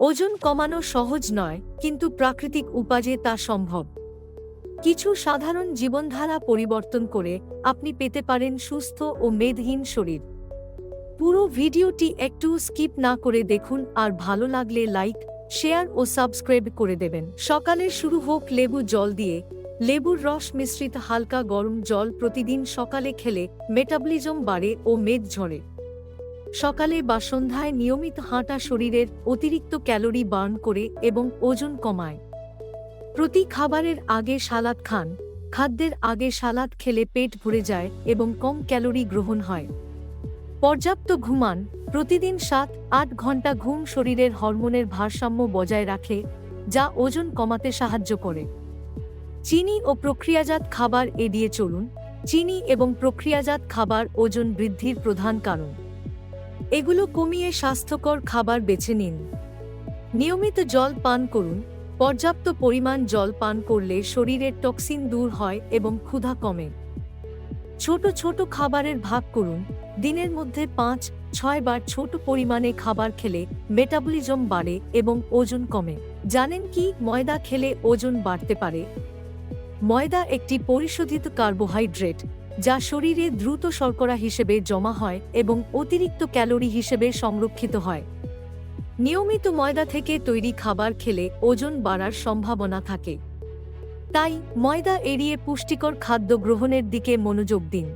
ওজন কমানো সহজ নয়, কিন্তু প্রাকৃতিক উপায়ে তা সম্ভব। কিছু সাধারণ জীবনধারা পরিবর্তন করে আপনি পেতে পারেন সুস্থ ও মেদহীন শরীর। পুরো ভিডিওটি একটু স্কিপ না করে দেখুন, আর ভালো লাগলে লাইক, শেয়ার ও সাবস্ক্রাইব করে দেবেন। সকালে শুরু হোক লেবু জল দিয়ে। লেবুর রস মিশ্রিত হালকা গরম জল প্রতিদিন সকালে খেলে মেটাবলিজম বাড়ে ও মেদ ঝরে। সকালে বা সন্ধ্যায় নিয়মিত হাঁটা শরীরের অতিরিক্ত ক্যালোরি বার্ন করে এবং ওজন কমায়। প্রতি খাবারের আগে সালাদ খান। খাদ্যের আগে সালাদ খেলে পেট ভরে যায় এবং কম ক্যালোরি গ্রহণ হয়। পর্যাপ্ত ঘুমান। প্রতিদিন 7-8 ঘন্টা ঘুম শরীরের হরমোনের ভারসাম্য বজায় রাখে, যা ওজন কমাতে সাহায্য করে। চিনি ও প্রক্রিয়াজাত খাবার এড়িয়ে চলুন। চিনি এবং প্রক্রিয়াজাত খাবার ওজন বৃদ্ধির প্রধান কারণ। এগুলো কমিয়ে স্বাস্থ্যকর খাবার বেছে নিন। নিয়মিত জল পান করুন। পর্যাপ্ত পরিমাণ জল পান করলে শরীরের টক্সিন দূর হয় এবং ক্ষুধা কমে। ছোট ছোট খাবারের ভাগ করুন। দিনের মধ্যে 5-6 বার ছোট পরিমাণে খাবার খেলে মেটাবলিজম বাড়ে এবং ওজন কমে। জানেন কি ময়দা খেলে ওজন বাড়তে পারে? ময়দা একটি পরিশোধিত কার্বোহাইড্রেট, যা শরীরে দ্রুত শর্করা হিসেবে জমা হয় এবং অতিরিক্ত ক্যালোরি হিসেবে সংরক্ষিত হয়। নিয়মিত ময়দা থেকে তৈরি খাবার খেলে ওজন বাড়ার সম্ভাবনা থাকে। তাই ময়দা এড়িয়ে পুষ্টিকর খাদ্য গ্রহণের দিকে মনোযোগ দিন।